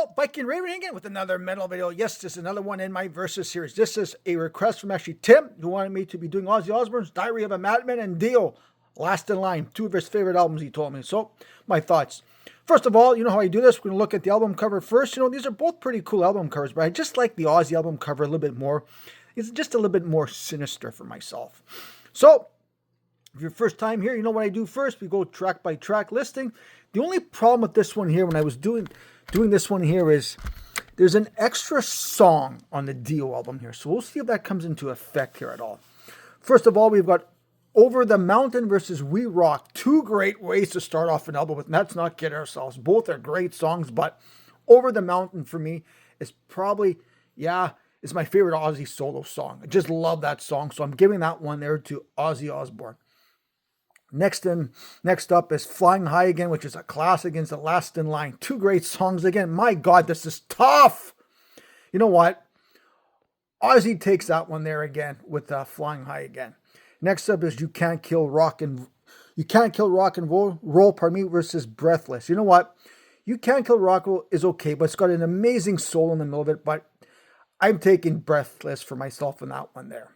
all, Viking Raven again with another metal video. Yes, this is another one in my Versus series. This is a request from actually Tim, who wanted me to be doing Ozzy Osbourne's Diary of a Madman and Dio-Last in Line, two of his favorite albums, he told me. So, my thoughts. First of all, you know how I do this? We're going to look at the album cover first. You know, these are both pretty cool album covers, but I just like the Ozzy album cover a little bit more. It's just a little bit more sinister for myself. So, if you're first time here, you know what I do first. We go track by track listing. The only problem with this one here, when I was doing this one here, is there's an extra song on the Dio album here. So we'll see if that comes into effect here at all. First of all, we've got Over the Mountain versus We Rock. Two great ways to start off an album with. And let's not kid ourselves. Both are great songs, but Over the Mountain for me is probably, it's my favorite Ozzy solo song. I just love that song. So I'm giving that one there to Ozzy Osbourne. Next up is Flying High Again, which is a classic against the Last in Line. Two great songs again. My God, this is tough. You know what? Ozzy takes that one there again with Flying High Again. Next up is You Can't Kill Rock and Roll, versus Breathless. You know what? You Can't Kill Rock and Roll is okay, but it's got an amazing solo in the middle of it. But I'm taking Breathless for myself in that one there.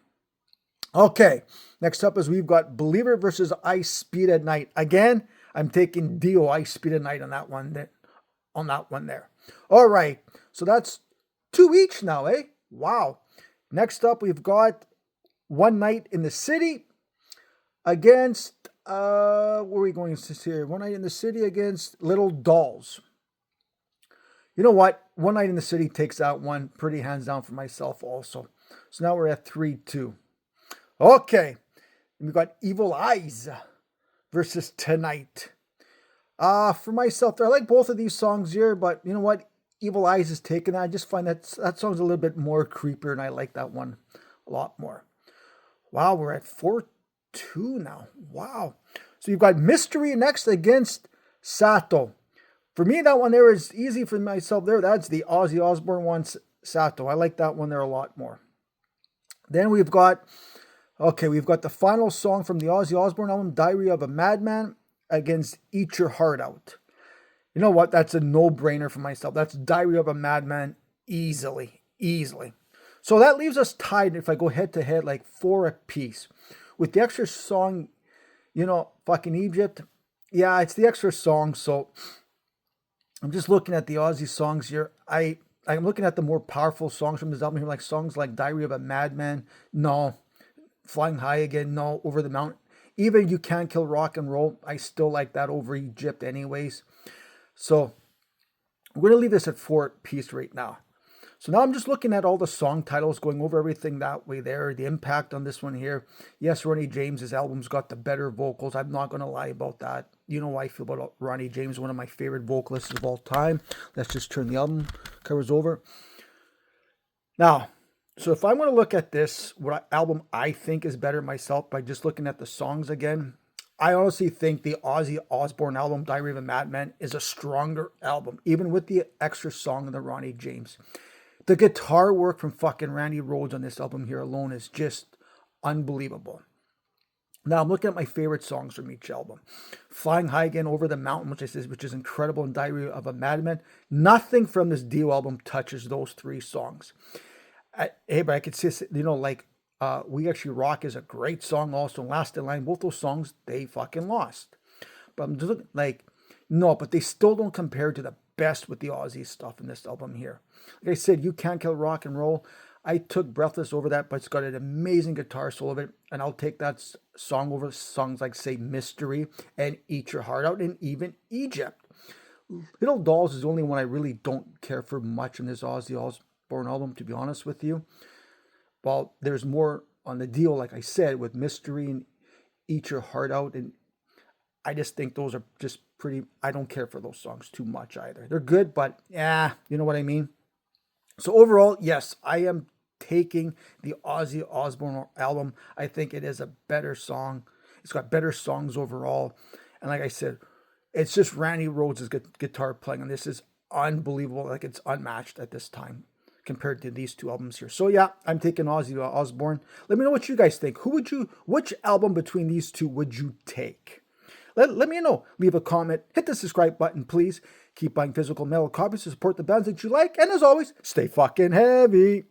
Okay, next up is we've got Believer versus I Speed at Night. Again, I'm taking Dio, I Speed at Night on that one there. All right, so that's two each now, eh? Wow. Next up, we've got One Night in the City against, where are we going here? One Night in the City against Little Dolls. You know what? One Night in the City takes that one pretty hands down for myself also. So now we're at 3-2. Okay, we've got Evil Eyes versus Tonight. For myself, I like both of these songs here, but you know what? Evil Eyes is taken. I just find that song's a little bit more creepier, and I like that one a lot more. Wow, we're at 4-2 now. Wow. So you've got Mystery next against Sato. For me, that one there is easy for myself there. That's the Ozzy Osbourne one, Sato. I like that one there a lot more. Then we've got the final song from the Ozzy Osbourne album, Diary of a Madman, against Eat Your Heart Out. You know what? That's a no-brainer for myself. That's Diary of a Madman easily. So that leaves us tied, if I go head-to-head, like 4 apiece. With the extra song, fucking Egypt. Yeah, it's the extra song, so I'm just looking at the Ozzy songs here. I'm looking at the more powerful songs from this album here, like songs like Diary of a Madman. No. Flying High Again, no. Over the Mountain. Even You Can't Kill Rock and Roll, I still like that over Egypt anyways. So we're going to leave this at 4 piece right now. So now I'm just looking at all the song titles, going over everything that way there, the impact on this one here. Yes, Ronnie James's album's got the better vocals. I'm not going to lie about that. You know how I feel about Ronnie James, one of my favorite vocalists of all time. Let's just turn the album covers over. Now, so if I'm going to look at this, what album I think is better myself by just looking at the songs again, I honestly think the Ozzy Osbourne album, Diary of a Madman, is a stronger album, even with the extra song of the Ronnie James. The guitar work from fucking Randy Rhoads on this album here alone is just unbelievable. Now I'm looking at my favorite songs from each album. Flying High Again, Over the Mountain, which is incredible, and Diary of a Madman. Nothing from this Dio album touches those 3 songs. But I could say, We Actually Rock is a great song also. Last in Line, both those songs, they fucking lost. But I'm just looking no, but they still don't compare to the best with the Ozzy stuff in this album here. Like I said, You Can't Kill Rock and Roll. I took Breathless over that, but it's got an amazing guitar solo of it. And I'll take that song over songs like, say, Mystery and Eat Your Heart Out and even Egypt. Little Dolls is the only one I really don't care for much in this Ozzy Osbourne album, to be honest with you. Well, there's more on the Dio, like I said, with Mystery and Eat Your Heart Out. And I just think those are just pretty, I don't care for those songs too much either. They're good, but you know what I mean? So overall, yes, I am taking the Ozzy Osbourne album. I think it is a better song. It's got better songs overall. And like I said, it's just Randy Rhoads' guitar playing, and this is unbelievable. Like, it's unmatched at this time compared to these 2 albums here. So yeah, I'm taking Ozzy Osbourne. Let me know what you guys think. Which album between these 2 would you take? let me know. Leave a comment. Hit the subscribe button, please. Keep buying physical metal copies to support the bands that you like. And as always, stay fucking heavy.